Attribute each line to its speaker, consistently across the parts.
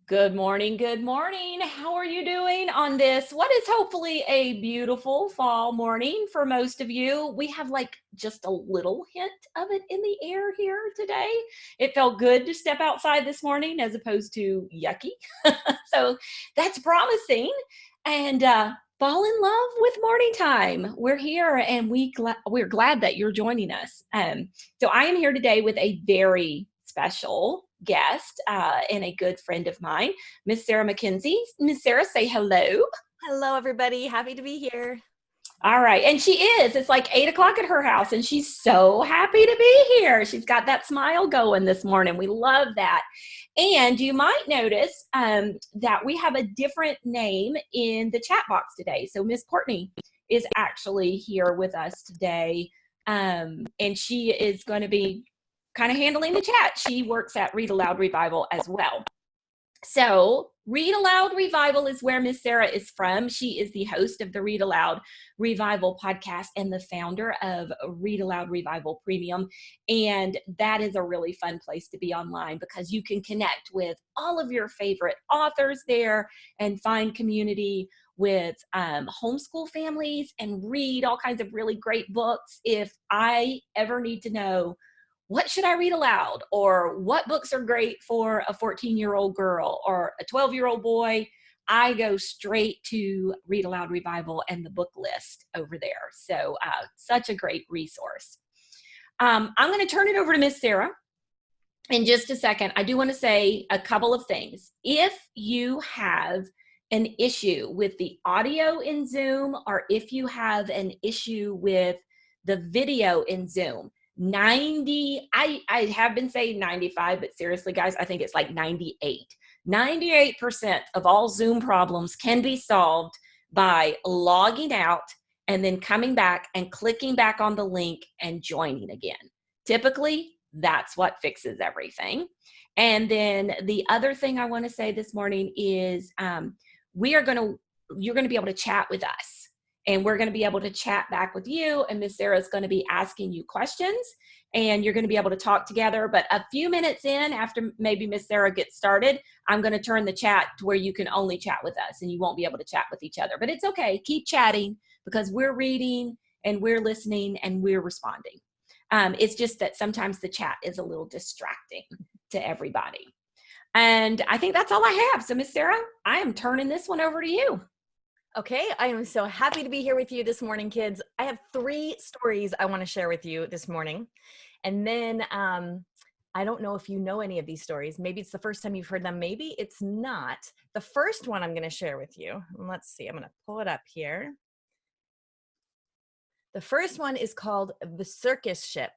Speaker 1: Good morning. Good morning. How are you doing on this? What is hopefully a beautiful fall morning for most of you? We have like just a little hint of it in the air here today. It felt good to step outside this morning as opposed to yucky. So that's promising. And fall in love with morning time. We're here and we're glad that you're joining us. So I am here today with a very special guest and a good friend of mine, Miss Sarah McKenzie. Miss Sarah, say hello.
Speaker 2: Hello, everybody. Happy to be here.
Speaker 1: All right. And she is. It's like 8 o'clock at her house, and she's so happy to be here. She's got that smile going this morning. We love that. And you might notice that we have a different name in the chat box today. So Miss Courtney is actually here with us today. And she is going to be kind of handling the chat. She works at Read Aloud Revival as well. So, Read Aloud Revival is where Miss Sarah is from. She is the host of the Read Aloud Revival podcast and the founder of Read Aloud Revival Premium. And that is a really fun place to be online because you can connect with all of your favorite authors there and find community with homeschool families and read all kinds of really great books. If I ever need to know what should I read aloud, or what books are great for a 14-year-old girl or a 12-year-old boy, I go straight to Read Aloud Revival and the book list over there. So such a great resource. I'm going to turn it over to Miss Sarah in just a second. I do want to say a couple of things. If you have an issue with the audio in Zoom, or if you have an issue with the video in Zoom, I have been saying 95, but seriously, guys, I think it's like 98% of all Zoom problems can be solved by logging out and then coming back and clicking back on the link and joining again. Typically, that's what fixes everything. And then the other thing I want to say this morning is you're going to be able to chat with us. And we're going to be able to chat back with you, and Miss Sarah is going to be asking you questions, and you're going to be able to talk together. But a few minutes in, after maybe Miss Sarah gets started, I'm going to turn the chat to where you can only chat with us, and you won't be able to chat with each other. But it's okay. Keep chatting because we're reading and we're listening and we're responding. It's just that sometimes the chat is a little distracting to everybody. And I think that's all I have. So, Miss Sarah, I am turning this one over to you.
Speaker 2: Okay, I am so happy to be here with you this morning, kids. I have 3 stories I want to share with you this morning. And then I don't know if you know any of these stories. Maybe it's the first time you've heard them. Maybe it's not. The first one I'm going to share with you. Let's see. I'm going to pull it up here. The first one is called The Circus Ship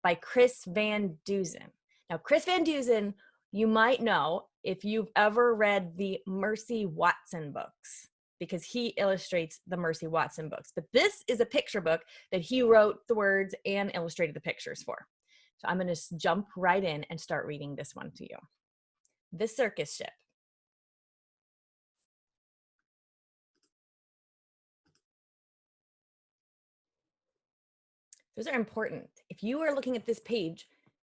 Speaker 2: by Chris Van Dusen. Now, Chris Van Dusen, you might know if you've ever read the Mercy Watson books, because he illustrates the Mercy Watson books. But this is a picture book that he wrote the words and illustrated the pictures for. So I'm going to jump right in and start reading this one to you. The Circus Ship. Those are important. If you are looking at this page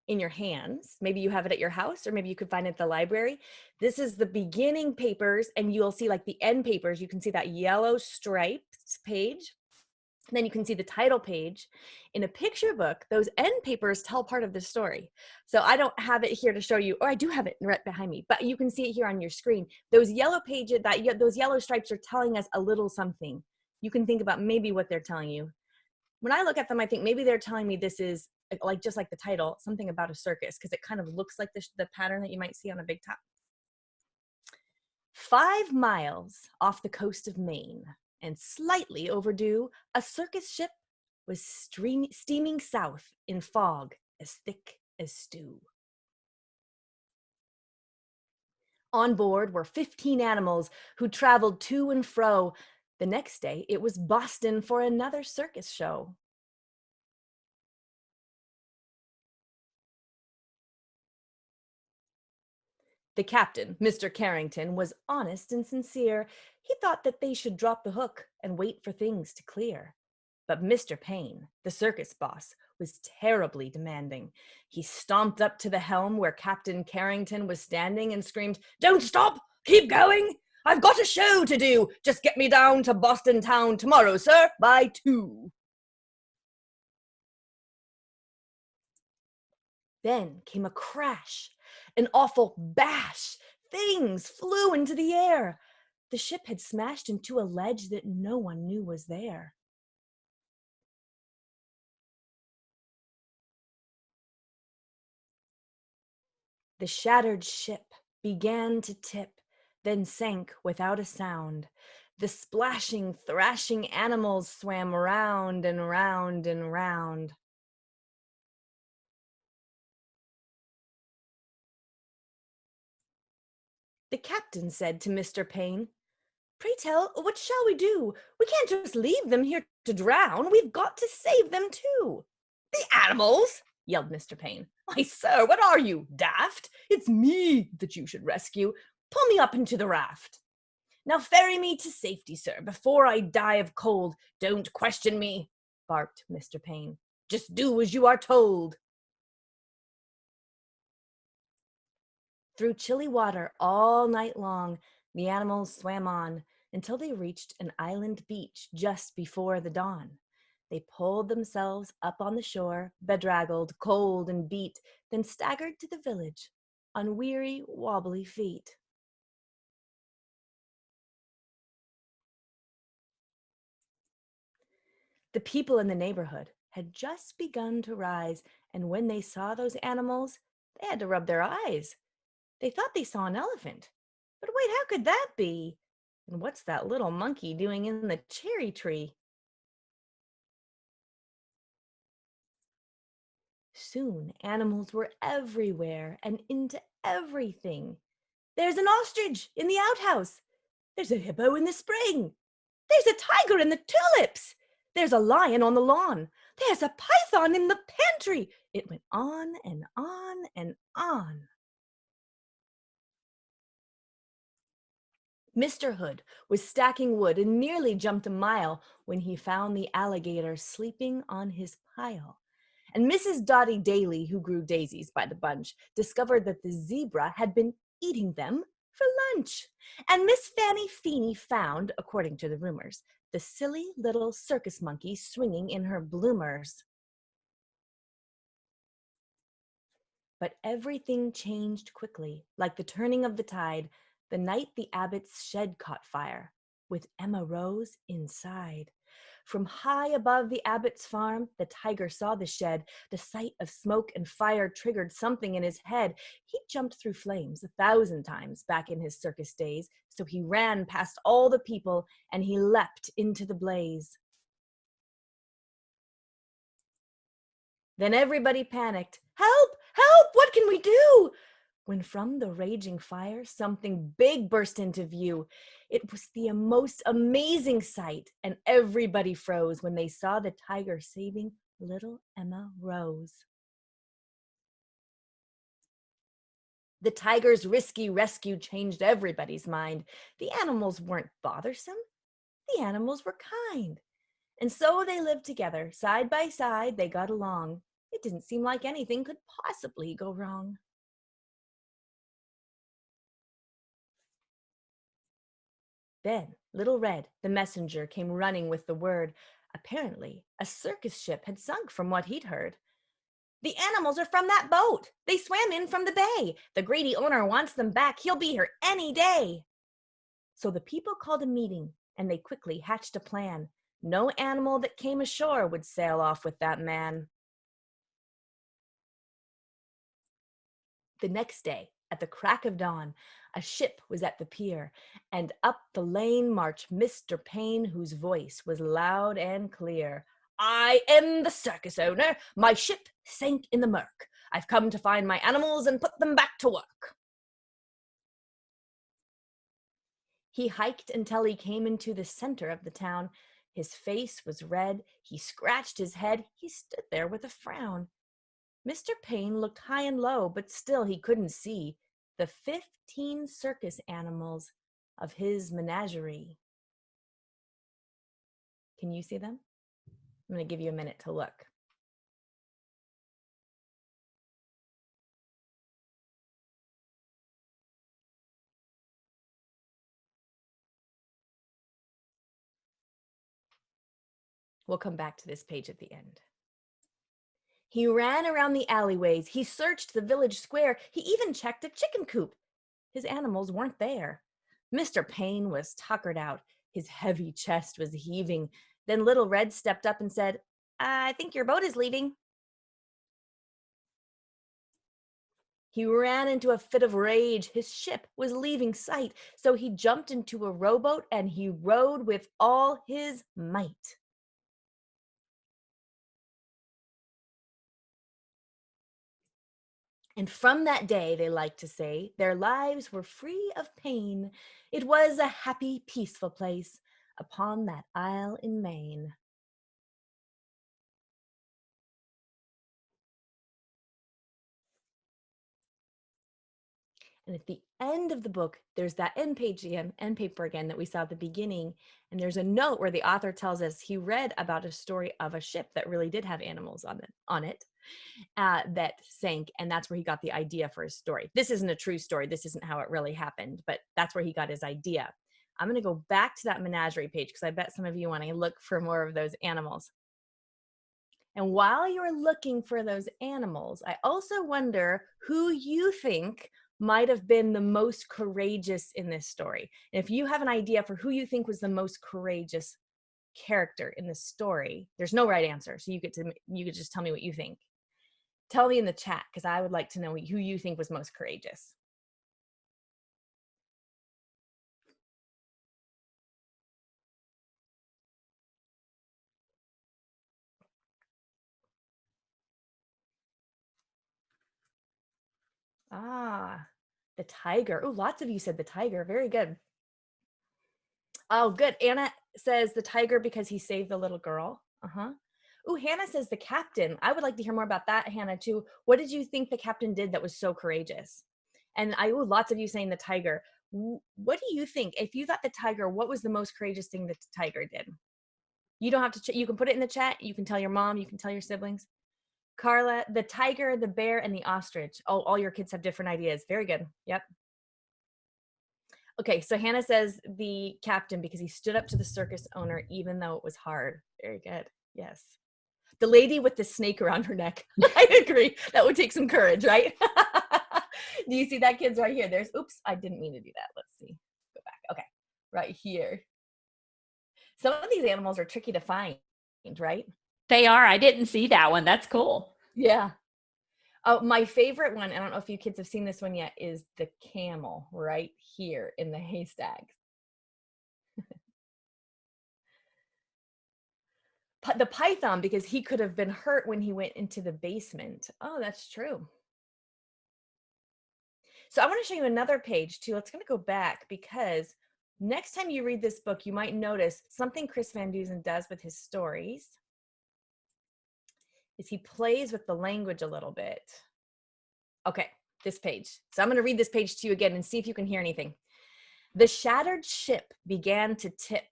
Speaker 2: in your hands, maybe you have it at your house, or maybe you could find it at the library. This is the beginning papers, and you'll see like the end papers. You can see that yellow striped page. And then you can see the title page. In a picture book, those end papers tell part of the story. So I don't have it here to show you, or I do have it right behind me, but you can see it here on your screen. Those yellow pages, those yellow stripes are telling us a little something. You can think about maybe what they're telling you. When I look at them, I think maybe they're telling me this is like, just like the title, something about a circus, because it kind of looks like the pattern that you might see on a big top. 5 miles off the coast of Maine, and slightly overdue, a circus ship was steaming south in fog as thick as stew. On board were 15 animals who traveled to and fro. The next day, it was Boston for another circus show. The captain, Mr. Carrington, was honest and sincere. He thought that they should drop the hook and wait for things to clear. But Mr. Payne, the circus boss, was terribly demanding. He stomped up to the helm where Captain Carrington was standing and screamed, "Don't stop! Keep going! I've got a show to do! Just get me down to Boston town tomorrow, sir, by 2. Then came a crash, an awful bash. Things flew into the air. The ship had smashed into a ledge that no one knew was there. The shattered ship began to tip, then sank without a sound. The splashing, thrashing animals swam round and round and round. The captain said to Mr. Payne, "Pray tell, what shall we do? We can't just leave them here to drown. We've got to save them too." "The animals?" yelled Mr. Payne. "Why, sir, what are you, daft? It's me that you should rescue. Pull me up into the raft." "Now ferry me to safety, sir, before I die of cold." "Don't question me," barked Mr. Payne. "Just do as you are told." Through chilly water all night long, the animals swam on until they reached an island beach just before the dawn. They pulled themselves up on the shore, bedraggled, cold, and beat, then staggered to the village on weary, wobbly feet. The people in the neighborhood had just begun to rise, and when they saw those animals, they had to rub their eyes. They thought they saw an elephant. But wait, how could that be? And what's that little monkey doing in the cherry tree? Soon animals were everywhere and into everything. There's an ostrich in the outhouse. There's a hippo in the spring. There's a tiger in the tulips. There's a lion on the lawn. There's a python in the pantry. It went on and on and on. Mr. Hood was stacking wood and nearly jumped a mile when he found the alligator sleeping on his pile. And Mrs. Dotty Daly, who grew daisies by the bunch, discovered that the zebra had been eating them for lunch. And Miss Fanny Feeney found, according to the rumors, the silly little circus monkey swinging in her bloomers. But everything changed quickly, like the turning of the tide, the night the abbot's shed caught fire, with Emma Rose inside. From high above the abbot's farm, the tiger saw the shed. The sight of smoke and fire triggered something in his head. He jumped through flames 1,000 times back in his circus days, so he ran past all the people and he leapt into the blaze. Then everybody panicked. "Help! Help! What can we do?" When from the raging fire, something big burst into view. It was the most amazing sight, and everybody froze when they saw the tiger saving little Emma Rose. The tiger's risky rescue changed everybody's mind. The animals weren't bothersome. The animals were kind. And so they lived together, side by side, they got along. It didn't seem like anything could possibly go wrong. Then Little Red, the messenger, came running with the word. Apparently, a circus ship had sunk from what he'd heard. "The animals are from that boat. They swam in from the bay. The greedy owner wants them back. He'll be here any day." So the people called a meeting, and they quickly hatched a plan. No animal that came ashore would sail off with that man. The next day, at the crack of dawn, a ship was at the pier, and up the lane marched Mr. Payne, whose voice was loud and clear. "I am the circus owner. My ship sank in the murk. I've come to find my animals and put them back to work." He hiked until he came into the center of the town. His face was red. He scratched his head. He stood there with a frown. Mr. Payne looked high and low, but still he couldn't see the 15 circus animals of his menagerie. Can you see them? I'm going to give you a minute to look. We'll come back to this page at the end. He ran around the alleyways. He searched the village square. He even checked a chicken coop. His animals weren't there. Mr. Payne was tuckered out. His heavy chest was heaving. Then Little Red stepped up and said, I think your boat is leaving. He ran into a fit of rage. His ship was leaving sight. So he jumped into a rowboat and he rowed with all his might. And from that day, they like to say, their lives were free of pain. It was a happy, peaceful place upon that isle in Maine. And at the end of the book, there's that end page again, end paper again that we saw at the beginning. And there's a note where the author tells us he read about a story of a ship that really did have animals on it. That sank, and that's where he got the idea for his story. This isn't a true story. This isn't how it really happened, but that's where he got his idea. I'm going to go back to that menagerie page because I bet some of you want to look for more of those animals. And while you're looking for those animals, I also wonder who you think might have been the most courageous in this story. And if you have an idea for who you think was the most courageous character in the story, there's no right answer. So you could just tell me what you think. Tell me in the chat, because I would like to know who you think was most courageous. Ah, the tiger. Oh, lots of you said the tiger. Very good. Oh, good. Anna says the tiger because he saved the little girl. Oh, Hannah says the captain. I would like to hear more about that, Hannah, too. What did you think the captain did that was so courageous? And lots of you saying the tiger. What do you think? If you thought the tiger, what was the most courageous thing that the tiger did? You don't have to, you can put it in the chat. You can tell your mom, you can tell your siblings. Carla, the tiger, the bear, and the ostrich. Oh, all your kids have different ideas. Very good. Yep. Okay, so Hannah says the captain because he stood up to the circus owner even though it was hard. Very good. Yes. The lady with the snake around her neck. I agree. That would take some courage, right? Do you see that, kids? Right here. There's, oops, I didn't mean to do that. Let's see. Go back. Okay, right here. Some of these animals are tricky to find, right?
Speaker 1: They are. I didn't see that one. That's cool.
Speaker 2: Yeah. Oh, my favorite one, I don't know if you kids have seen this one yet, is the camel right here in the haystacks. The python, because he could have been hurt when he went into the basement. Oh, that's true. So I want to show you another page too. Let's go back because next time you read this book, you might notice something Chris Van Dusen does with his stories is he plays with the language a little bit. Okay, this page. So I'm going to read this page to you again and see if you can hear anything. The shattered ship began to tip,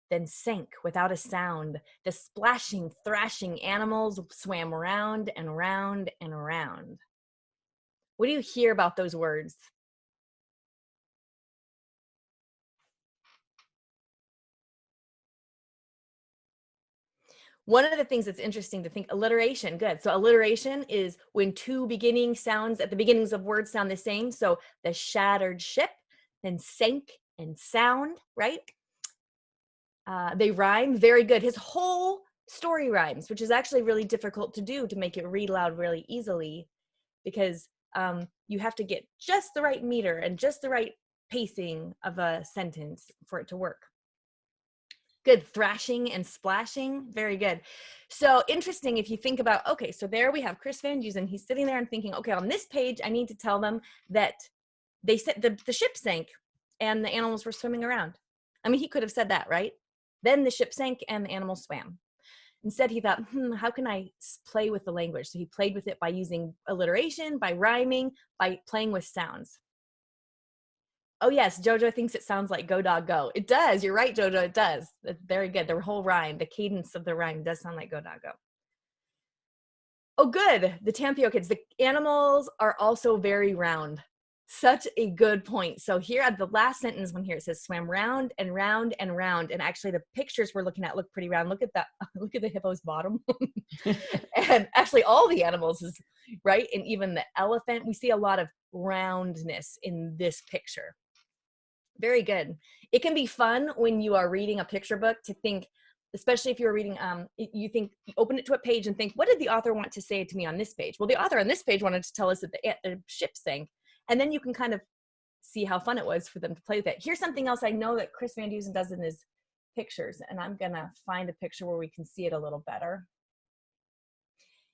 Speaker 2: then sank without a sound. The splashing, thrashing animals swam round and round and round. What do you hear about those words? One of the things that's interesting to think, alliteration, good. So alliteration is when two beginning sounds at the beginnings of words sound the same. So the shattered ship, then sank and sound, right? They rhyme, very good. His whole story rhymes, which is actually really difficult to do to make it read loud really easily because you have to get just the right meter and just the right pacing of a sentence for it to work. Good. Thrashing and splashing. Very good. So interesting if you think about, okay, so there we have Chris Van Dusen. He's sitting there and thinking, okay, on this page, I need to tell them that they said the ship sank and the animals were swimming around. I mean, he could have said that, right? Then the ship sank and the animals swam. Instead, he thought, how can I play with the language? So he played with it by using alliteration, by rhyming, by playing with sounds. Oh yes, Jojo thinks it sounds like go dog go. It does. You're right, Jojo. It does. That's very good. The whole rhyme, the cadence of the rhyme does sound like go dog go. Oh, good. The Tampico kids. The animals are also very round. Such a good point. So here at the last sentence one here, it says swam round and round and round. And actually the pictures we're looking at look pretty round. Look at that. Look at the hippo's bottom. And actually all the animals is right. And even the elephant, we see a lot of roundness in this picture. Very good. It can be fun when you are reading a picture book to think, especially if you're reading, you think, you open it to a page and think, what did the author want to say to me on this page? Well, the author on this page wanted to tell us that the ship sank. And then you can kind of see how fun it was for them to play with it. Here's something else I know that Chris Van Dusen does in his pictures, and I'm gonna find a picture where we can see it a little better.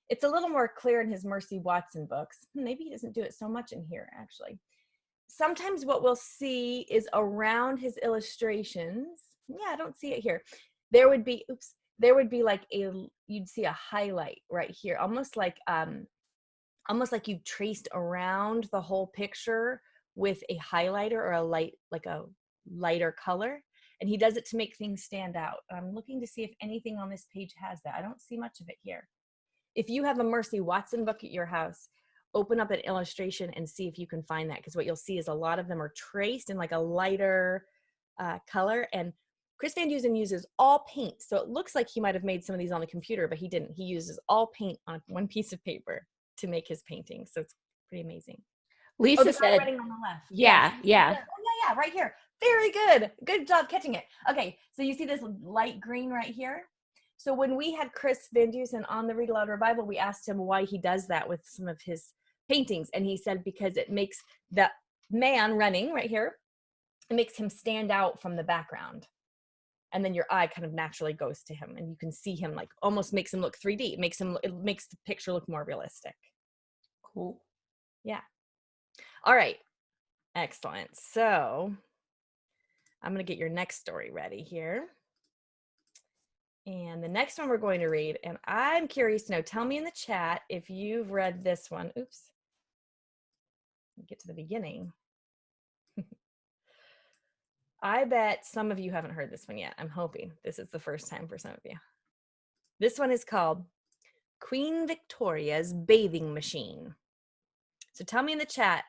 Speaker 2: It's a little more clear in his Mercy Watson books. Maybe he doesn't do it so much in here, actually. Sometimes what we'll see is around his illustrations. Yeah, I don't see it here. There would be, oops, there would be like you'd see a highlight right here, almost like you traced around the whole picture with a highlighter or a light, like a lighter color. And he does it to make things stand out. I'm looking to see if anything on this page has that. I don't see much of it here. If you have a Mercy Watson book at your house, open up an illustration and see if you can find that, because what you'll see is a lot of them are traced in like a lighter color. And Chris Van Dusen uses all paint, so it looks like he might have made some of these on the computer, but he didn't. He uses all paint on one piece of paper to make his paintings, so it's pretty amazing.
Speaker 1: Lisa said,
Speaker 2: writing on the left.
Speaker 1: yeah,
Speaker 2: Yes.
Speaker 1: yeah.
Speaker 2: Oh, yeah, right here. Very good. Good job catching it. Okay, so you see this light green right here? So when we had Chris Van Dusen on the Read Aloud Revival, we asked him why he does that with some of his paintings. And he said because it makes the man running right here, it makes him stand out from the background. And then your eye kind of naturally goes to him and you can see him, like almost makes him look 3D. It makes the picture look more realistic.
Speaker 1: Cool.
Speaker 2: Yeah. All right. Excellent. So I'm going to get your next story ready here. And the next one we're going to read, and I'm curious to know, tell me in the chat if you've read this one. Oops. Get to the beginning. I bet some of you haven't heard this one yet. I'm hoping this is the first time for some of you. This one is called Queen Victoria's Bathing Machine. So tell me in the chat,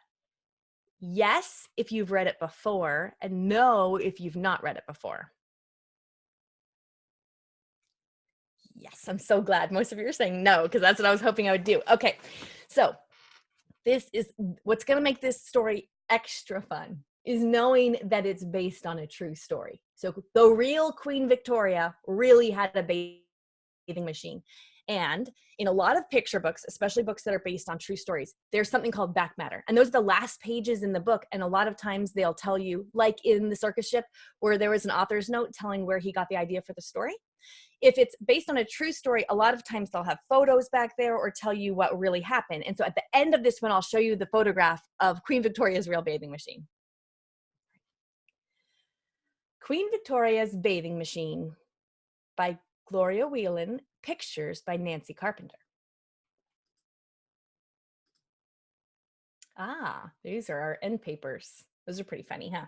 Speaker 2: yes, if you've read it before, and no, if you've not read it before. Yes, I'm so glad most of you are saying no, because that's what I was hoping I would do. Okay, so this is what's going to make this story extra fun, is knowing that it's based on a true story. So the real Queen Victoria really had a bathing machine. And in a lot of picture books, especially books that are based on true stories, there's something called back matter. And those are the last pages in the book. And a lot of times they'll tell you, like in The Circus Ship, where there was an author's note telling where he got the idea for the story. If it's based on a true story, a lot of times they'll have photos back there or tell you what really happened. And so at the end of this one, I'll show you the photograph of Queen Victoria's real bathing machine. Queen Victoria's Bathing Machine by Gloria Whelan, pictures by Nancy Carpenter. Ah, these are our end papers. Those are pretty funny, huh?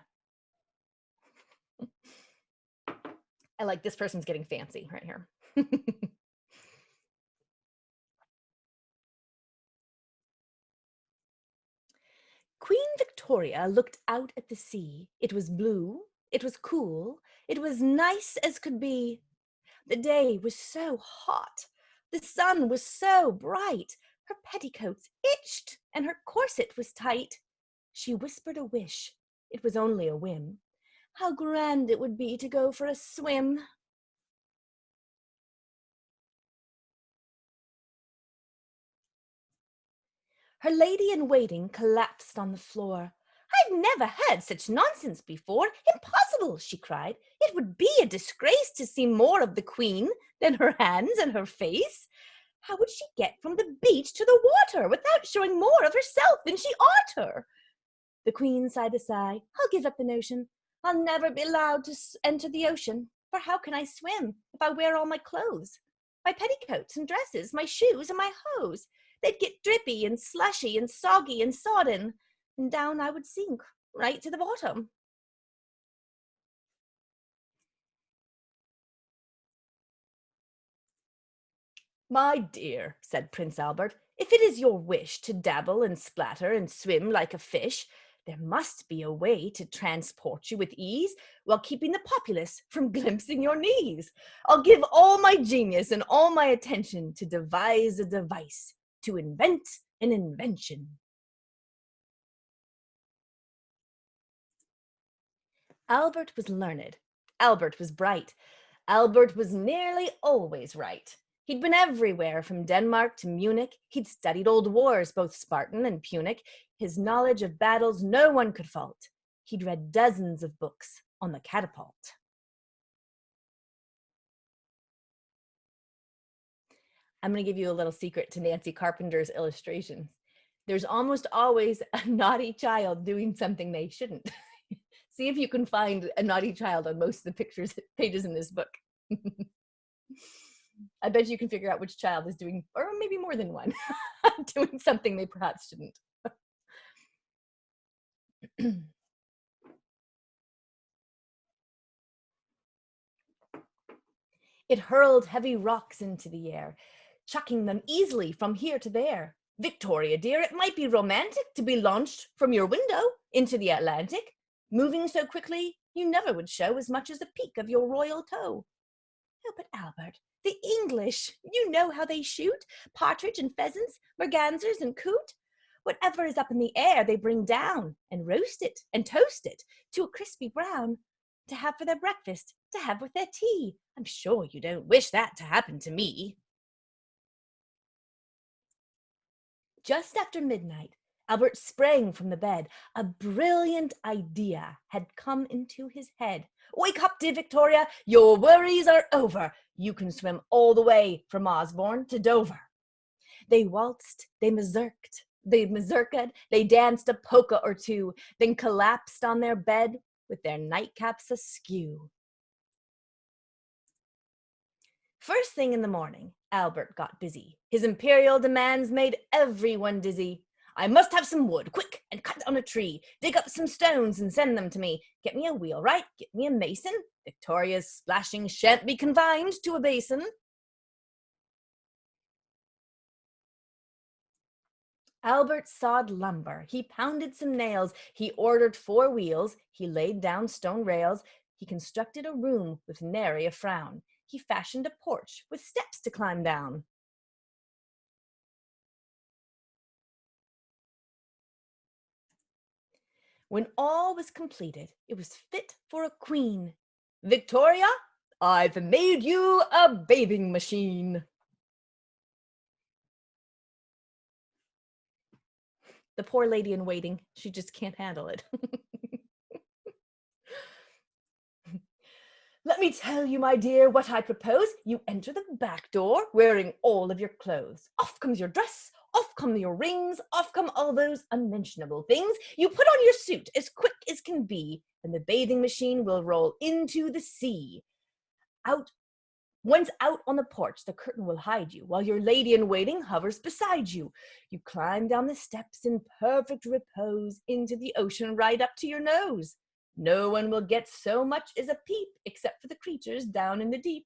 Speaker 2: I like this person's getting fancy right here. Queen Victoria looked out at the sea. It was blue, it was cool, it was nice as could be. The day was so hot, the sun was so bright, her petticoats itched and her corset was tight. She whispered a wish, it was only a whim. How grand it would be to go for a swim. Her lady-in-waiting collapsed on the floor. I've never heard such nonsense before. Impossible, she cried. It would be a disgrace to see more of the Queen than her hands and her face. How would she get from the beach to the water without showing more of herself than she ought her? The Queen sighed a sigh. I'll give up the notion. I'll never be allowed to enter the ocean, for how can I swim if I wear all my clothes? My petticoats and dresses, my shoes and my hose. They'd get drippy and slushy and soggy and sodden, and down I would sink right to the bottom. My dear, said Prince Albert, if it is your wish to dabble and splatter and swim like a fish, there must be a way to transport you with ease while keeping the populace from glimpsing your knees. I'll give all my genius and all my attention to devise a device, to invent an invention. Albert was learned. Albert was bright. Albert was nearly always right. He'd been everywhere from Denmark to Munich. He'd studied old wars, both Spartan and Punic. His knowledge of battles no one could fault. He'd read dozens of books on the catapult. I'm going to give you a little secret to Nancy Carpenter's illustrations. There's almost always a naughty child doing something they shouldn't. See if you can find a naughty child on most of the pages in this book. I bet you can figure out which child is doing, or maybe more than one, doing something they perhaps shouldn't. It hurled heavy rocks into the air, chucking them easily from here to there. Victoria, dear, it might be romantic to be launched from your window into the Atlantic, moving so quickly you never would show as much as a peak of your royal toe. Oh, but Albert, the English, you know how they shoot partridge and pheasants, mergansers and coot. Whatever is up in the air they bring down and roast it and toast it to a crispy brown to have for their breakfast, to have with their tea. I'm sure you don't wish that to happen to me. Just after midnight, Albert sprang from the bed. A brilliant idea had come into his head. Wake up, dear Victoria, your worries are over. You can swim all the way from Osborne to Dover. They waltzed, they mazurked, they danced a polka or two, then collapsed on their bed with their nightcaps askew. First thing in the morning, Albert got busy. His imperial demands made everyone dizzy. I must have some wood, quick, and cut down a tree. Dig up some stones and send them to me. Get me a wheelwright, get me a mason. Victoria's splashing shan't be confined to a basin. Albert sawed lumber, he pounded some nails, he ordered 4 wheels, he laid down stone rails, he constructed a room with nary a frown, he fashioned a porch with steps to climb down. When all was completed, it was fit for a queen. Victoria, I've made you a bathing machine. The poor lady in waiting, she just can't handle it. Let me tell you, my dear, what I propose. You enter the back door wearing all of your clothes. Off comes your dress, off come your rings, off come all those unmentionable things. You put on your suit as quick as can be, and the bathing machine will roll into the sea. Once out on the porch, the curtain will hide you, while your lady in waiting hovers beside you. You climb down the steps in perfect repose into the ocean right up to your nose. No one will get so much as a peep except for the creatures down in the deep.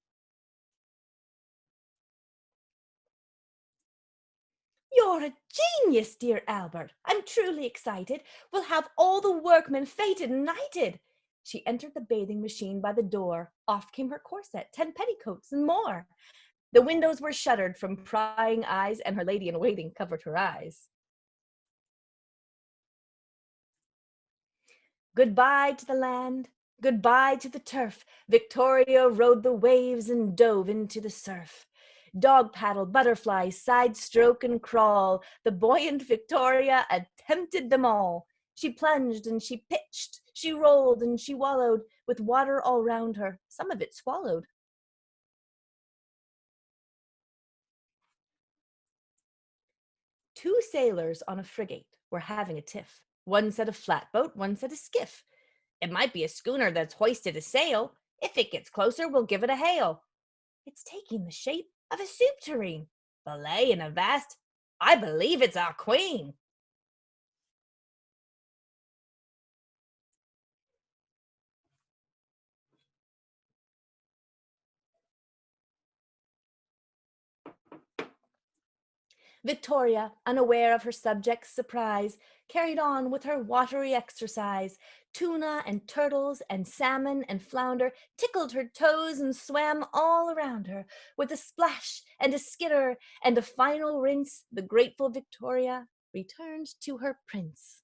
Speaker 2: You're a genius, dear Albert. I'm truly excited. We'll have all the workmen fated and knighted. She entered the bathing machine by the door. Off came her corset, 10 petticoats, and more. The windows were shuttered from prying eyes, and her lady in waiting covered her eyes. Goodbye to the land, goodbye to the turf. Victoria rode the waves and dove into the surf. Dog paddle, butterfly, side stroke and crawl. The buoyant Victoria attempted them all. She plunged and she pitched, she rolled and she wallowed, with water all round her, some of it swallowed. Two sailors on a frigate were having a tiff. One said a flatboat, one said a skiff. It might be a schooner that's hoisted a sail. If it gets closer, we'll give it a hail. It's taking the shape of a soup tureen, fillet and a vast. I believe it's our queen. Victoria, unaware of her subject's surprise, carried on with her watery exercise. Tuna and turtles and salmon and flounder tickled her toes and swam all around her. With a splash and a skitter and a final rinse, the grateful Victoria returned to her prince.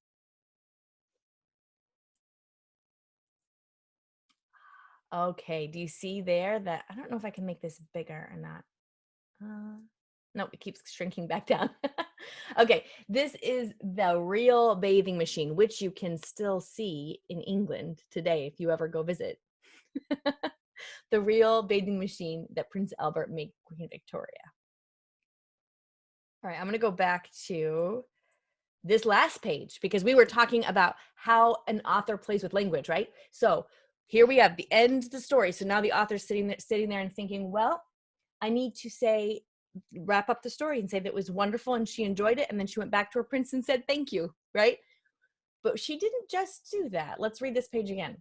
Speaker 2: Okay, do you see there that, I don't know if I can make this bigger or not. No, it keeps shrinking back down. Okay, this is the real bathing machine, which you can still see in England today if you ever go visit. The real bathing machine that Prince Albert made Queen Victoria. All right, I'm going to go back to this last page because we were talking about how an author plays with language, right? So here we have the end of the story. So now the author's sitting there and thinking, well, I need to wrap up the story and say that it was wonderful and she enjoyed it. And then she went back to her prince and said, thank you, right? But she didn't just do that. Let's read this page again.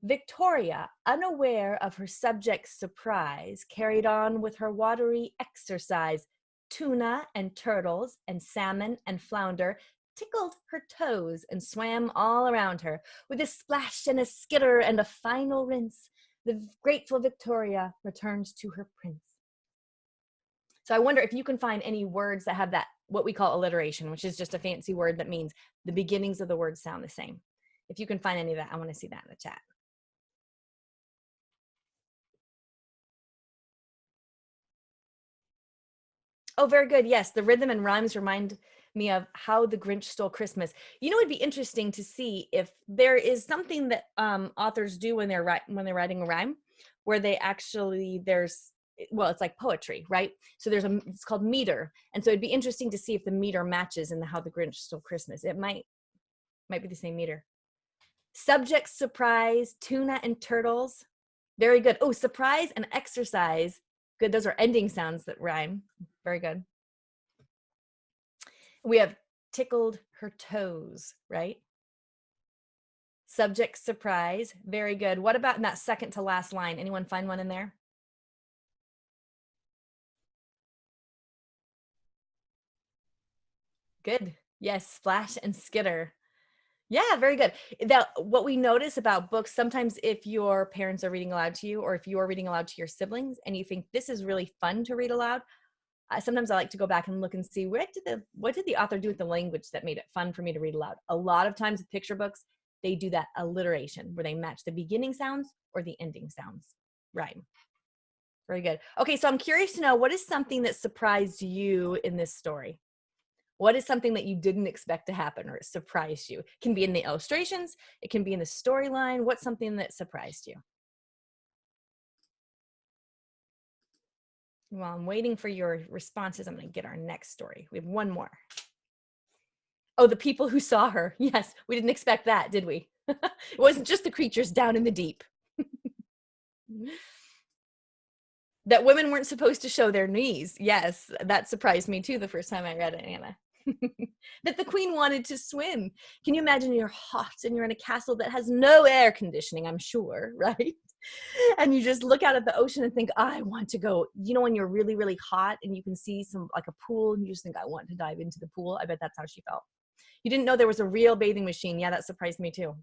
Speaker 2: Victoria, unaware of her subject's surprise, carried on with her watery exercise. Tuna and turtles and salmon and flounder tickled her toes and swam all around her. With a splash and a skitter and a final rinse, the grateful Victoria returned to her prince. So I wonder if you can find any words that have that, what we call alliteration, which is just a fancy word that means the beginnings of the words sound the same. If you can find any of that, I want to see that in the chat. Oh, very good. Yes, the rhythm and rhymes remind me of How the Grinch Stole Christmas. You know, it'd be interesting to see if there is something that authors do when they're writing a rhyme, where they actually it's like poetry, right? So it's called meter, and so it'd be interesting to see if the meter matches in the How the Grinch Stole Christmas. It might be the same meter. Subject, surprise, tuna and turtles. Very good. Oh, surprise and exercise. Good. Those are ending sounds that rhyme. Very good. We have tickled her toes, right? Subject, surprise. Very good. What about in that second to last line? Anyone find one in there? Good. Yes, splash and skitter. Yeah, very good. What we notice about books, sometimes if your parents are reading aloud to you, or if you're reading aloud to your siblings and you think this is really fun to read aloud, sometimes I like to go back and look and see what did the author do with the language that made it fun for me to read aloud. A lot of times with picture books, they do that alliteration where they match the beginning sounds or the ending sounds. Right. Very good. Okay, so I'm curious to know, what is something that surprised you in this story? What is something that you didn't expect to happen or it surprised you? It can be in the illustrations. It can be in the storyline. What's something that surprised you? While I'm waiting for your responses, I'm going to get our next story. We have one more. Oh, the people who saw her. Yes, we didn't expect that, did we? It wasn't just the creatures down in the deep. That women weren't supposed to show their knees. Yes, that surprised me too the first time I read it, Anna. That the queen wanted to swim. Can you imagine you're hot and you're in a castle that has no air conditioning, I'm sure, right? And you just look out at the ocean and think, I want to go. You know, when you're really, really hot and you can see like a pool and you just think, I want to dive into the pool. I bet that's how she felt. You didn't know there was a real bathing machine. Yeah, that surprised me too.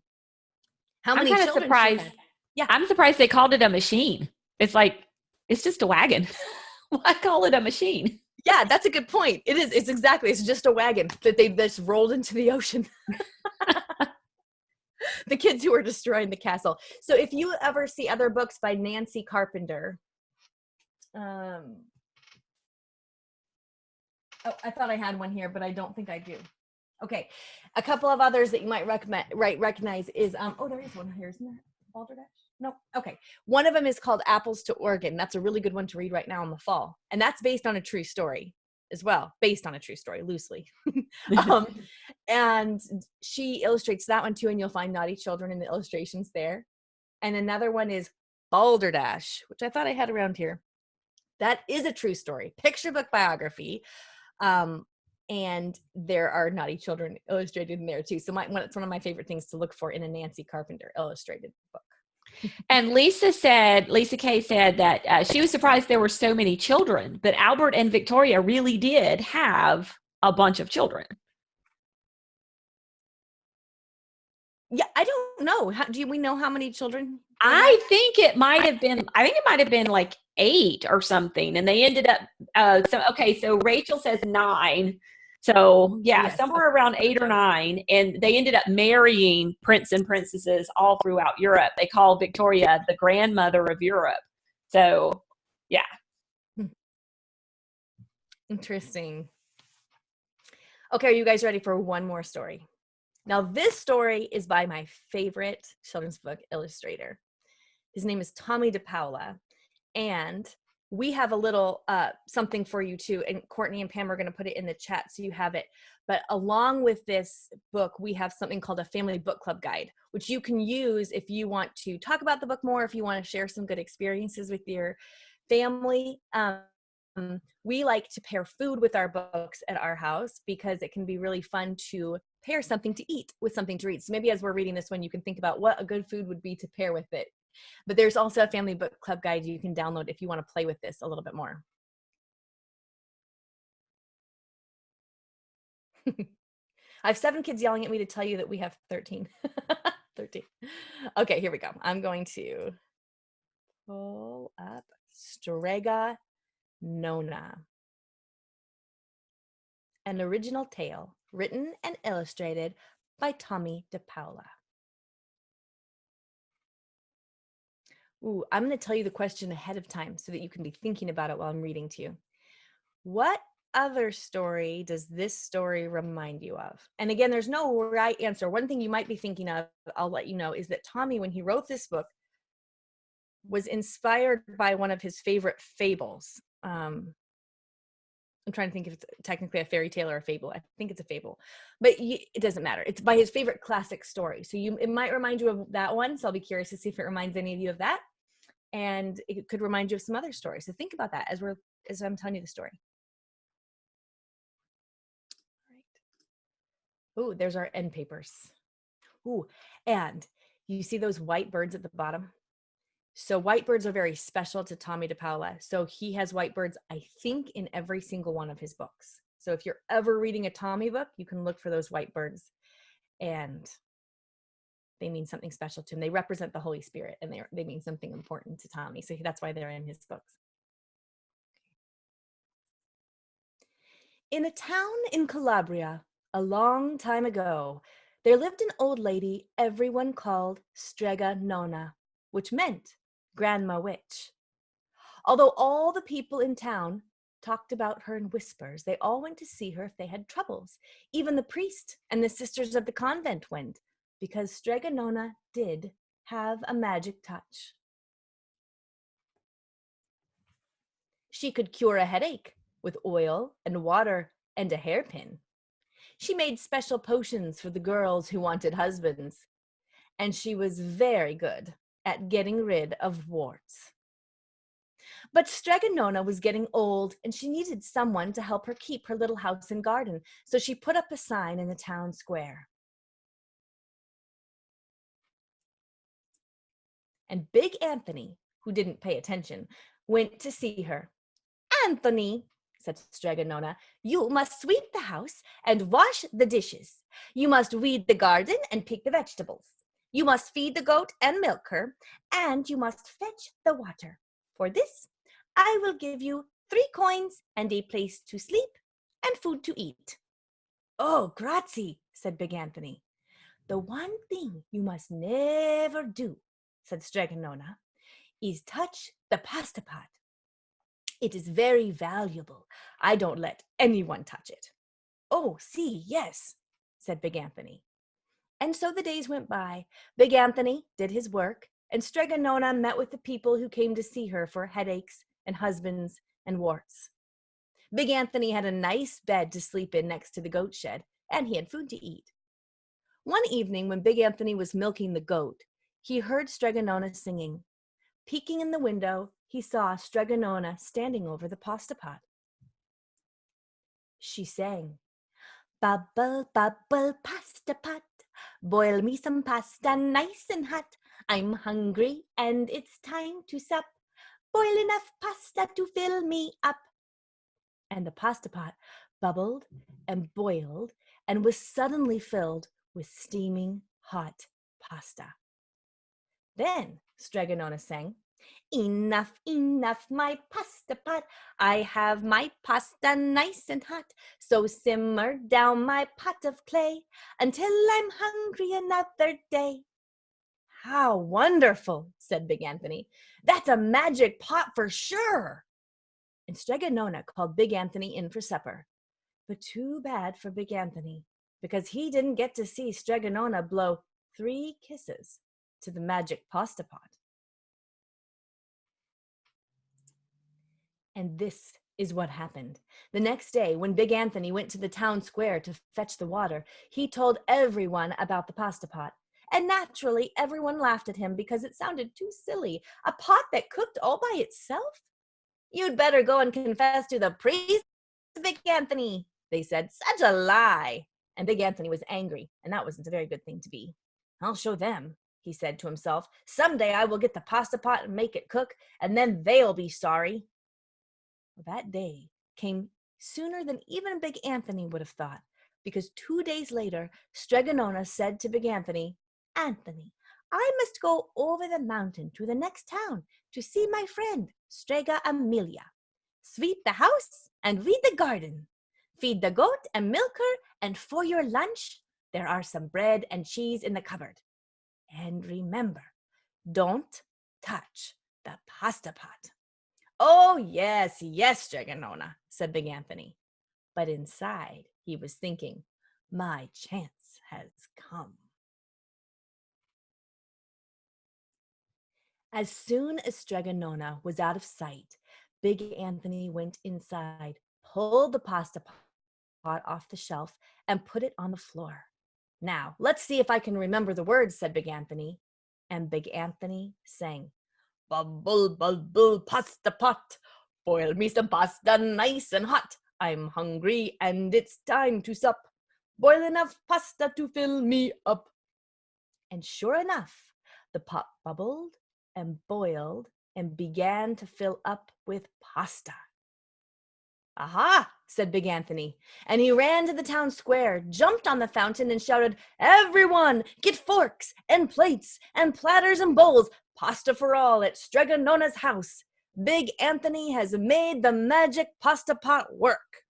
Speaker 2: How many children? I'm
Speaker 1: surprised. Yeah, I'm surprised they called it a machine. It's like, it's just a wagon. Why call it a machine?
Speaker 2: Yeah, that's a good point. It is. It's exactly. It's just a wagon that they just rolled into the ocean. The kids who were destroying the castle. So if you ever see other books by Nancy Carpenter, oh, I thought I had one here, but I don't think I do. Okay, a couple of others that you might recognize is oh, there is one here, isn't there? Balderdash? No. Okay. One of them is called Apples to Oregon. That's a really good one to read right now in the fall. And that's based on a true story as well. Based on a true story, loosely. And she illustrates that one too, and you'll find naughty children in the illustrations there. And another one is Balderdash, which I thought I had around here. That is a true story. Picture book biography. And there are naughty children illustrated in there too. So it's one of my favorite things to look for in a Nancy Carpenter illustrated book.
Speaker 1: And Lisa Kay said that she was surprised there were so many children, but Albert and Victoria really did have a bunch of children.
Speaker 2: Yeah, I don't know. Do we know how many children they had?
Speaker 1: I think it might have been like 8 or something. And they ended up, so Rachel says 9. So yeah,
Speaker 2: Yes.
Speaker 1: somewhere around 8 or 9. And they ended up marrying prince and princesses all throughout Europe. They call Victoria the grandmother of Europe. So yeah.
Speaker 2: Interesting. Okay, are you guys ready for one more story? Now, this story is by my favorite children's book illustrator. His name is Tommy DePaola, and we have a little something for you too. And Courtney and Pam are going to put it in the chat so you have it. But along with this book, we have something called a family book club guide, which you can use if you want to talk about the book more, if you want to share some good experiences with your family. We like to pair food with our books at our house because it can be really fun to pair something to eat with something to read. So maybe as we're reading this one, you can think about what a good food would be to pair with it. But there's also a family book club guide you can download if you want to play with this a little bit more. I have 7 kids yelling at me to tell you that we have 13. 13. Okay, here we go. I'm going to pull up Strega Nona, an original tale written and illustrated by Tommy DePaola. Ooh, I'm going to tell you the question ahead of time so that you can be thinking about it while I'm reading to you. What other story does this story remind you of? And again, there's no right answer. One thing you might be thinking of, I'll let you know, is that Tommy, when he wrote this book, was inspired by one of his favorite fables. I'm trying to think if it's technically a fairy tale or a fable. I think it's a fable, but it doesn't matter. It's by his favorite classic story. So it might remind you of that one. So I'll be curious to see if it reminds any of you of that. And it could remind you of some other stories. So think about that as I'm telling you the story. All right. Ooh, there's our end papers. Ooh, and you see those white birds at the bottom? So white birds are very special to Tommy DePaola. So he has white birds, I think, in every single one of his books. So if you're ever reading a Tommy book, you can look for those white birds. And they mean something special to him. They represent the Holy Spirit, and they mean something important to Tommy. So that's why they're in his books. In a town in Calabria, a long time ago, there lived an old lady everyone called Strega Nona, which meant Grandma Witch. Although all the people in town talked about her in whispers, they all went to see her if they had troubles. Even the priest and the sisters of the convent went, because Strega Nona did have a magic touch. She could cure a headache with oil and water and a hairpin. She made special potions for the girls who wanted husbands, and she was very good at getting rid of warts. But Strega Nona was getting old, and she needed someone to help her keep her little house and garden, so she put up a sign in the town square. And Big Anthony, who didn't pay attention, went to see her. "Anthony," said Strega Nona, "you must sweep the house and wash the dishes. You must weed the garden and pick the vegetables. You must feed the goat and milk her, and you must fetch the water. For this, I will give you 3 coins and a place to sleep and food to eat." "Oh, grazie," said Big Anthony. "The one thing you must never do," said Strega Nona, "is touch the pasta pot. It is very valuable. I don't let anyone touch it." "Oh, see, yes," said Big Anthony. And so the days went by. Big Anthony did his work, and Strega Nona met with the people who came to see her for headaches and husbands and warts. Big Anthony had a nice bed to sleep in next to the goat shed, and he had food to eat. One evening, when Big Anthony was milking the goat, he heard Strega Nona singing. Peeking in the window, he saw Strega Nona standing over the pasta pot. She sang, "Bubble, bubble, pasta pot, boil me some pasta nice and hot. I'm hungry and it's time to sup. Boil enough pasta to fill me up. And the pasta pot bubbled and boiled and was suddenly filled with steaming hot pasta. Then Stregonona sang, enough, enough, my pasta pot. I have my pasta nice and hot. So simmer down my pot of clay until I'm hungry another day. How wonderful, said Big Anthony. That's a magic pot for sure. And Stregonona called Big Anthony in for supper. But too bad for Big Anthony, because he didn't get to see Stregonona blow 3 kisses to the magic pasta pot. And this is what happened. The next day, when Big Anthony went to the town square to fetch the water, he told everyone about the pasta pot. And naturally, everyone laughed at him because it sounded too silly. A pot that cooked all by itself? You'd better go and confess to the priest, Big Anthony, they said. Such a lie. And Big Anthony was angry, and that wasn't a very good thing to be. I'll show them, he said to himself. Someday I will get the pasta pot and make it cook, and then they'll be sorry. Well, that day came sooner than even Big Anthony would have thought, because 2 days later, Stregonona said to Big Anthony, Anthony, I must go over the mountain to the next town to see my friend, Strega Amelia. Sweep the house and weed the garden. Feed the goat and milk her, and for your lunch, there are some bread and cheese in the cupboard. And remember, don't touch the pasta pot. Oh, yes, yes, Stregonona, said Big Anthony. But inside, he was thinking, my chance has come. As soon as Stregonona was out of sight, Big Anthony went inside, pulled the pasta pot off the shelf, and put it on the floor. Now, let's see if I can remember the words, said Big Anthony. And Big Anthony sang, bubble, bubble, pasta pot, boil me some pasta nice and hot. I'm hungry and it's time to sup. Boil enough pasta to fill me up. And sure enough, the pot bubbled and boiled and began to fill up with pasta. Aha, said Big Anthony, and he ran to the town square, jumped on the fountain, and shouted, everyone, get forks and plates and platters and bowls, pasta for all at Stregonona's house. Big Anthony has made the magic pasta pot work.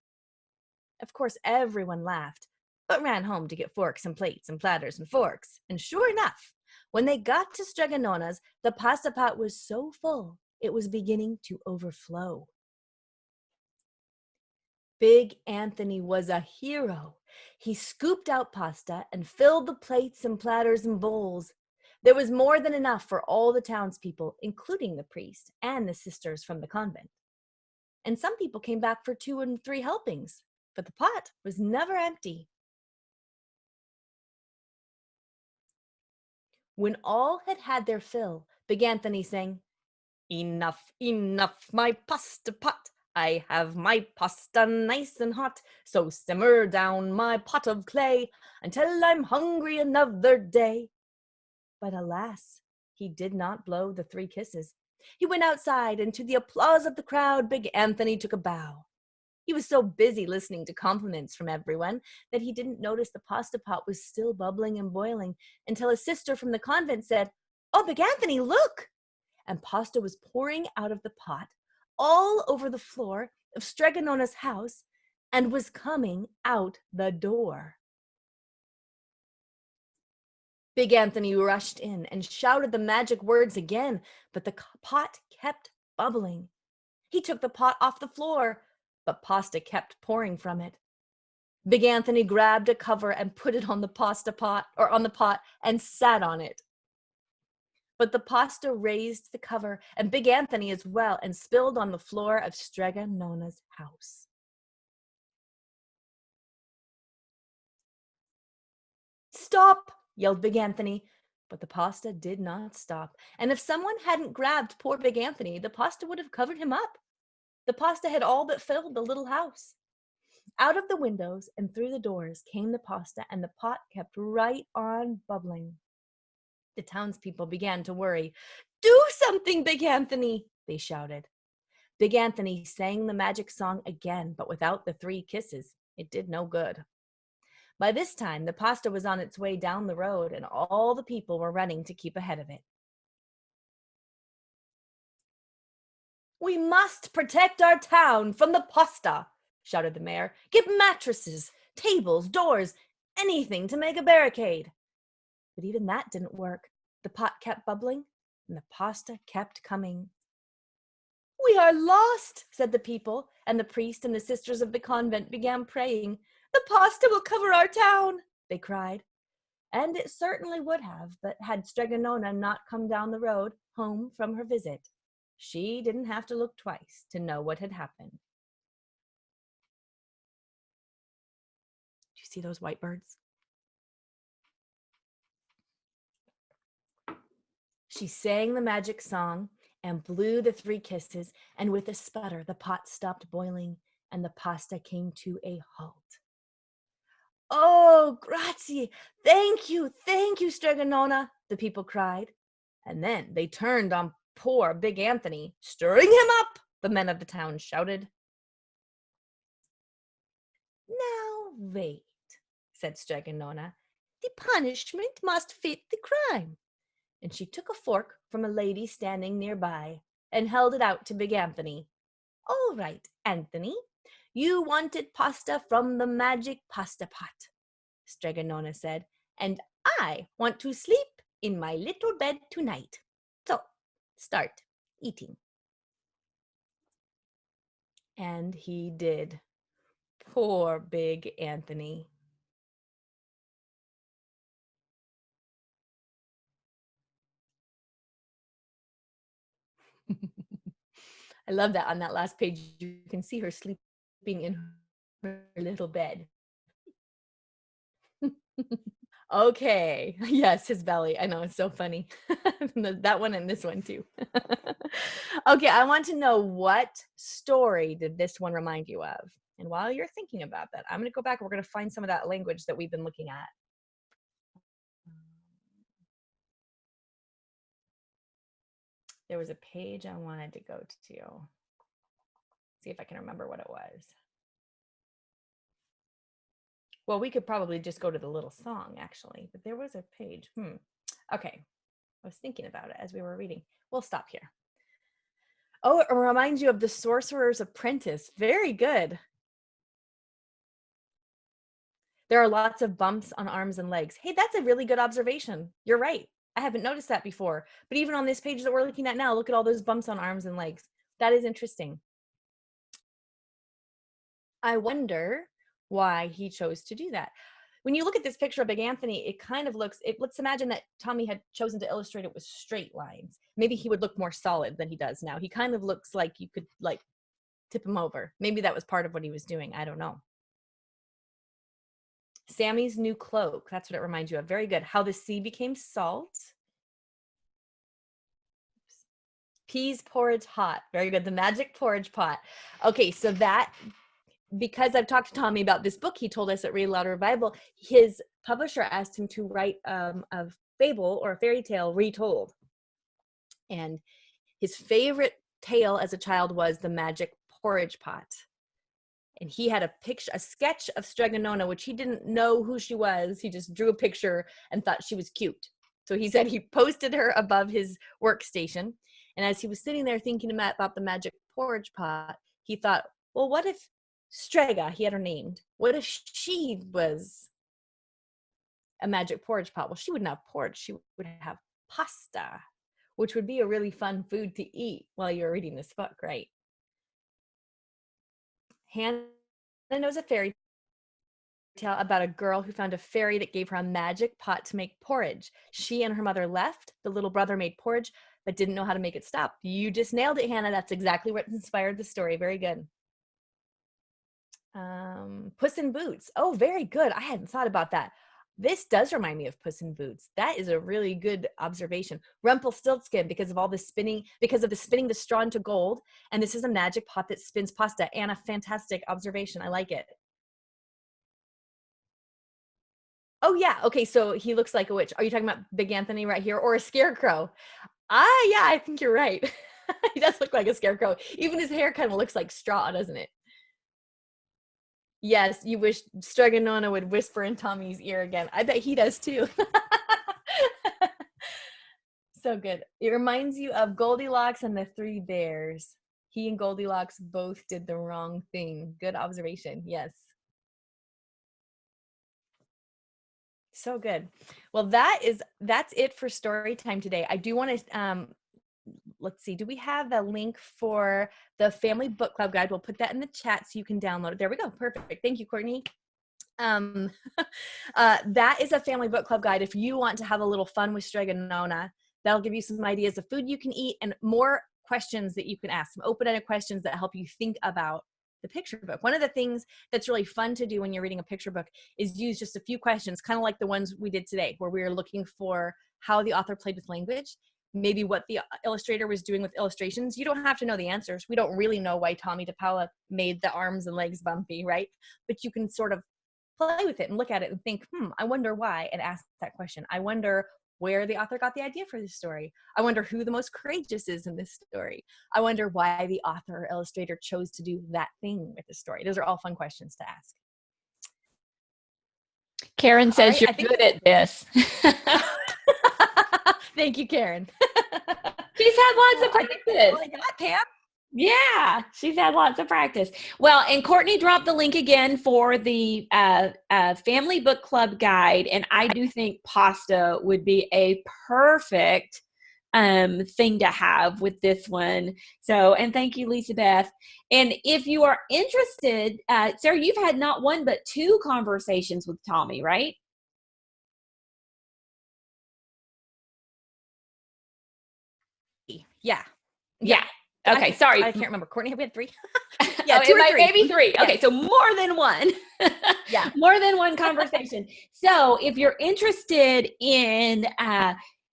Speaker 2: Of course, everyone laughed, but ran home to get forks and plates and platters and forks. And sure enough, when they got to Stregonona's, the pasta pot was so full, it was beginning to overflow. Big Anthony was a hero. He scooped out pasta and filled the plates and platters and bowls. There was more than enough for all the townspeople, including the priest and the sisters from the convent. And some people came back for 2 and 3 helpings, but the pot was never empty. When all had had their fill, Big Anthony sang, enough, enough, my pasta pot. I have my pasta nice and hot, so simmer down my pot of clay until I'm hungry another day. But alas, he did not blow the 3 kisses. He went outside, and to the applause of the crowd, Big Anthony took a bow. He was so busy listening to compliments from everyone that he didn't notice the pasta pot was still bubbling and boiling until a sister from the convent said, oh, Big Anthony, look! And pasta was pouring out of the pot all over the floor of Stregonona's house and was coming out the door. Big Anthony rushed in and shouted the magic words again, but the pot kept bubbling. He took the pot off the floor, but pasta kept pouring from it. Big Anthony grabbed a cover and put it on the pot and sat on it. But the pasta raised the cover and Big Anthony as well and spilled on the floor of Stregonona's house. Stop! Yelled Big Anthony, but the pasta did not stop. And if someone hadn't grabbed poor Big Anthony, the pasta would have covered him up. The pasta had all but filled the little house. Out of the windows and through the doors came the pasta, and the pot kept right on bubbling. The townspeople began to worry. "Do something, Big Anthony," they shouted. Big Anthony sang the magic song again, but without the 3 kisses. It did no good. By this time, the pasta was on its way down the road, and all the people were running to keep ahead of it. "We must protect our town from the pasta," shouted the mayor. "Get mattresses, tables, doors, anything to make a barricade." But even that didn't work. The pot kept bubbling, and the pasta kept coming. "We are lost," said the people, and the priest and the sisters of the convent began praying. "The pasta will cover our town," they cried. And it certainly would have, but had Stregonona not come down the road home from her visit, she didn't have to look twice to know what had happened. Do you see those white birds? She sang the magic song and blew the 3 kisses, and with a sputter, the pot stopped boiling and the pasta came to a halt. "Oh, grazie! Thank you, Stregonona," the people cried. And then they turned on poor Big Anthony. "Stirring him up," the men of the town shouted. "Now wait," said Stregonona. "The punishment must fit the crime." And she took a fork from a lady standing nearby and held it out to Big Anthony. "All right, Anthony, you wanted pasta from the magic pasta pot," Stregonona said, "and I want to sleep in my little bed tonight. So, start eating." And he did. Poor Big Anthony. I love that on that last page, you can see her sleeping in her little bed. Okay. Yes, his belly. I know, it's so funny. That one and this one too. Okay, I want to know, what story did this one remind you of? And while you're thinking about that, I'm going to go back and we're going to find some of that language that we've been looking at. There was a page I wanted to go to. See if I can remember what it was. Well, we could probably just go to the little song, actually, but there was a page. Okay, I was thinking about it as we were reading. We'll stop here. Oh, it reminds you of The Sorcerer's Apprentice. Very good. There are lots of bumps on arms and legs. Hey, that's a really good observation. You're right. I haven't noticed that before. But even on this page that we're looking at now, look at all those bumps on arms and legs. That is interesting. I wonder why he chose to do that. When you look at this picture of Big Anthony, it kind of looks, let's imagine that Tommy had chosen to illustrate it with straight lines. Maybe he would look more solid than he does now. He kind of looks like you could like tip him over. Maybe that was part of what he was doing. I don't know. Sammy's new cloak. That's what it reminds you of. Very good. How the sea became salt. Peas porridge hot. Very good. The magic porridge pot. Okay, so that, because I've talked to Tommy about this book he told us at Read Louder Bible, his publisher asked him to write a fable or a fairy tale retold. And his favorite tale as a child was the magic porridge pot. And he had a sketch of Stregonona, which he didn't know who she was. He just drew a picture and thought she was cute. So he said he posted her above his workstation. And as he was sitting there thinking about the magic porridge pot, he thought, well, what if Strega, he had her named, what if she was a magic porridge pot? Well, she wouldn't have porridge. She would have pasta, which would be a really fun food to eat while you're reading this book, right? Hannah knows a fairy tale about a girl who found a fairy that gave her a magic pot to make porridge. She and her mother left. The little brother made porridge, but didn't know how to make it stop. You just nailed it, Hannah. That's exactly what inspired the story. Very good. Puss in Boots. Oh, very good. I hadn't thought about that. This does remind me of Puss in Boots. That is a really good observation. Rumpelstiltskin, because of the spinning the straw into gold. And this is a magic pot that spins pasta. And a fantastic observation. I like it. Oh yeah. Okay. So he looks like a witch. Are you talking about Big Anthony right here or a scarecrow? Yeah, I think you're right. He does look like a scarecrow. Even his hair kind of looks like straw, doesn't it? Yes, you wish Stregonona would whisper in Tommy's ear again. I bet he does too. So good. It reminds you of Goldilocks and the Three Bears. He and Goldilocks both did the wrong thing. Good observation. Yes. So good. Well, that's it for story time today. I do want to let's see. Do we have a link for the Family Book Club guide? We'll put that in the chat so you can download it. There we go. Perfect. Thank you, Courtney. That is a Family Book Club guide. If you want to have a little fun with Stregonona, that'll give you some ideas of food you can eat and more questions that you can ask, some open-ended questions that help you think about the picture book. One of the things that's really fun to do when you're reading a picture book is use just a few questions, kind of like the ones we did today, where we were looking for how the author played with language, maybe what the illustrator was doing with illustrations. You don't have to know the answers. We don't really know why Tommy DePaola made the arms and legs bumpy, right? But you can sort of play with it and look at it and think, I wonder why, and ask that question. I wonder where the author got the idea for this story. I wonder who the most courageous is in this story. I wonder why the author or illustrator chose to do that thing with the story. Those are all fun questions to ask.
Speaker 1: Karen says you're good at this.
Speaker 2: Thank you, Karen.
Speaker 1: She's had lots of practice.
Speaker 2: Oh my God, Pam.
Speaker 1: Yeah, she's had lots of practice. Well, and Courtney dropped the link again for the Family Book Club guide. And I do think pasta would be a perfect thing to have with this one. So, and thank you, Lisa Beth. And if you are interested, Sarah, you've had not one, but two conversations with Tommy, right?
Speaker 2: Yeah.
Speaker 1: Okay, sorry.
Speaker 2: I can't remember. Courtney, have we had three? Yeah,
Speaker 1: maybe three. Okay, so more than one.
Speaker 2: Yeah.
Speaker 1: More than one conversation. So if you're interested in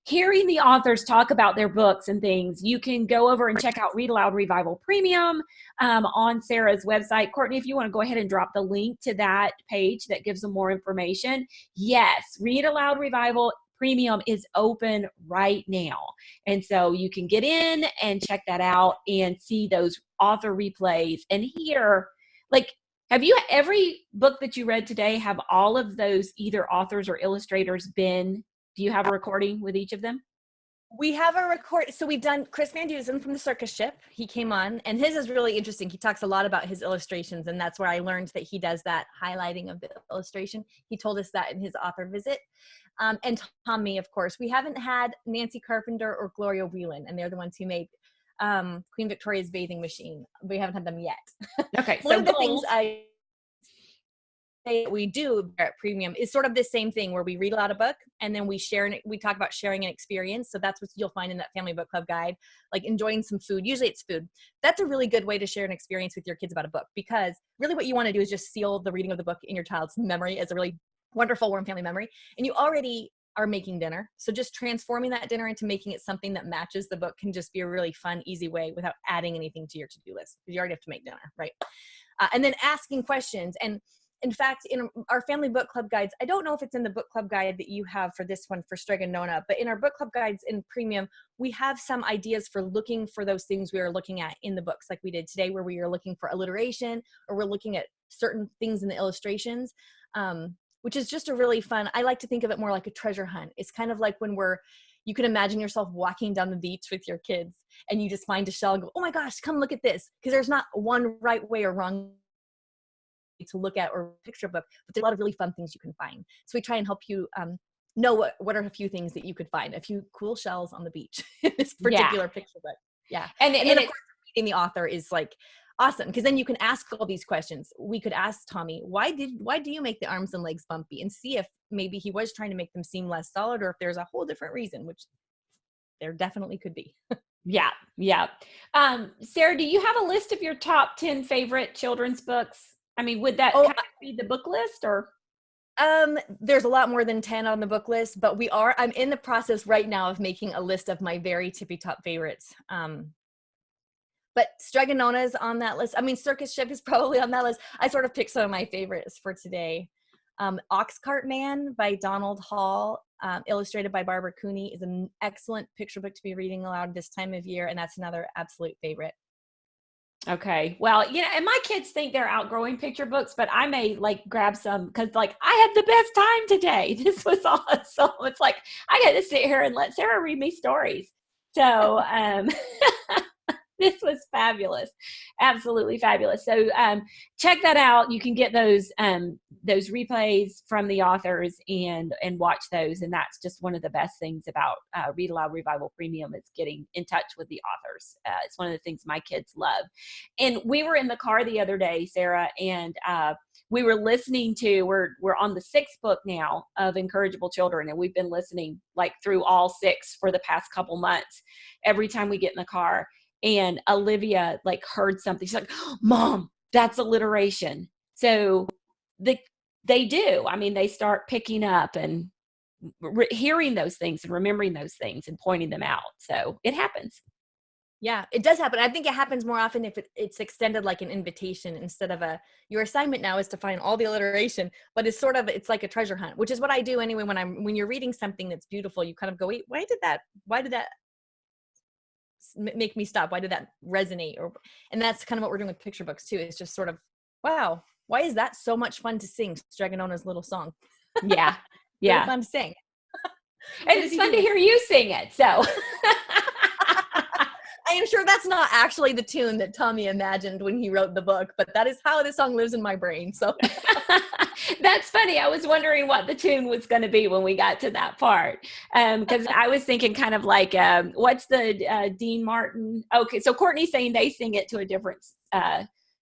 Speaker 1: hearing the authors talk about their books and things, you can go over and check out Read Aloud Revival Premium on Sarah's website. Courtney, if you want to go ahead and drop the link to that page that gives them more information. Yes, Read Aloud Revival Premium is open right now. And so you can get in and check that out and see those author replays and hear, like, have you, every book that you read today, have all of those either authors or illustrators been, do you have a recording with each of them?
Speaker 2: We have a record. So we've done Chris Van Dusen from the Circus Ship. He came on and his is really interesting. He talks a lot about his illustrations, and that's where I learned that he does that highlighting of the illustration. He told us that in his author visit. And Tommy, of course. We haven't had Nancy Carpenter or Gloria Whelan, and they're the ones who made Queen Victoria's bathing machine. We haven't had them yet.
Speaker 1: Okay.
Speaker 2: One of the things I say we do at Premium is sort of the same thing where we read aloud a book and then we talk about sharing an experience. So that's what you'll find in that Family Book Club guide, like enjoying some food. Usually it's food. That's a really good way to share an experience with your kids about a book, because really what you want to do is just seal the reading of the book in your child's memory as a really wonderful, warm family memory. And you already are making dinner. So just transforming that dinner into making it something that matches the book can just be a really fun, easy way without adding anything to your to-do list, because you already have to make dinner, right? And then asking questions. And in fact, in our Family Book Club guides, I don't know if it's in the book club guide that you have for this one for Stregonona, but in our book club guides in Premium, we have some ideas for looking for those things we are looking at in the books, like we did today, where we are looking for alliteration, or we're looking at certain things in the illustrations, which is just a really fun, I like to think of it more like a treasure hunt. It's kind of like when you can imagine yourself walking down the beach with your kids and you just find a shell and go, oh my gosh, come look at this. Because there's not one right way or wrong to look at or picture book, but there's a lot of really fun things you can find. So we try and help you know what are a few things that you could find, a few cool shells on the beach in this particular picture book. Yeah. And then of course reading the author is like awesome, because then you can ask all these questions. We could ask Tommy, why do you make the arms and legs bumpy, and see if maybe he was trying to make them seem less solid, or if there's a whole different reason, which there definitely could be.
Speaker 1: Yeah. Sarah, do you have a list of your top 10 favorite children's books? I mean, would that kind of be the book list, or?
Speaker 2: There's a lot more than 10 on the book list, but I'm in the process right now of making a list of my very tippy top favorites. But Stregonona is on that list. I mean, Circus Ship is probably on that list. I sort of picked some of my favorites for today. Oxcart Man by Donald Hall, illustrated by Barbara Cooney, is an excellent picture book to be reading aloud this time of year, and that's another absolute favorite.
Speaker 1: Okay. Well, and my kids think they're outgrowing picture books, but I may like grab some because like I had the best time today. This was awesome. It's like I got to sit here and let Sarah read me stories. So this was fabulous. Absolutely fabulous. So check that out. You can get those replays from the authors and watch those. And that's just one of the best things about Read Aloud Revival Premium is getting in touch with the authors. It's one of the things my kids love. And we were in the car the other day, Sarah, and we were listening to, we're on the 6th book now of Encourageable Children. And we've been listening like through all 6 for the past couple months, every time we get in the car. And Olivia like heard something. She's like, Mom, that's alliteration. So they do. I mean, they start picking up and hearing those things and remembering those things and pointing them out. So it happens.
Speaker 2: Yeah, it does happen. I think it happens more often if it's extended like an invitation instead of your assignment now is to find all the alliteration, but it's like a treasure hunt, which is what I do anyway. When you're reading something that's beautiful, you kind of go, wait, why did that make me stop? Why did that resonate? And that's kind of what we're doing with picture books too. It's just sort of, wow, why is that so much fun to sing? Straganona's little song.
Speaker 1: Yeah. Yeah.
Speaker 2: Really fun to sing.
Speaker 1: And it's fun to hear you sing it. So
Speaker 2: I am sure that's not actually the tune that Tommy imagined when he wrote the book, but that is how the song lives in my brain. So
Speaker 1: that's funny. I was wondering what the tune was going to be when we got to that part. Because I was thinking kind of like, what's the Dean Martin? Okay, so Courtney's saying they sing it to a different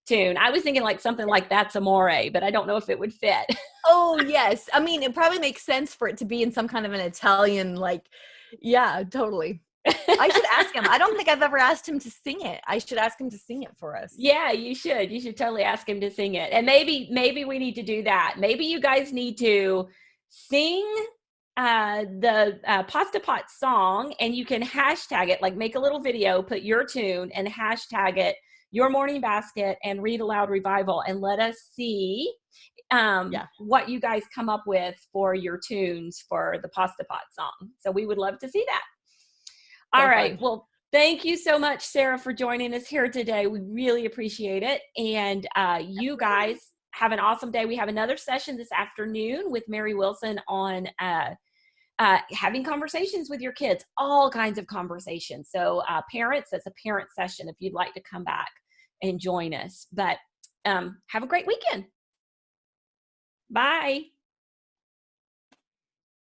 Speaker 1: tune. I was thinking like something like That's Amore, but I don't know if it would fit.
Speaker 2: Oh, yes. I mean, it probably makes sense for it to be in some kind of an Italian, like, yeah, totally. I should ask him. I don't think I've ever asked him to sing it. I should ask him to sing it for us.
Speaker 1: Yeah, you should. You should totally ask him to sing it. And maybe we need to do that. Maybe you guys need to sing the Pasta Pot song, and you can hashtag it, like make a little video, put your tune and hashtag it Your Morning Basket and Read Aloud Revival, and let us see what you guys come up with for your tunes for the Pasta Pot song. So we would love to see that. All right. Well, thank you so much, Sarah, for joining us here today. We really appreciate it. And you guys have an awesome day. We have another session this afternoon with Mary Wilson on having conversations with your kids, all kinds of conversations. So parents, that's a parent session if you'd like to come back and join us. But have a great weekend. Bye.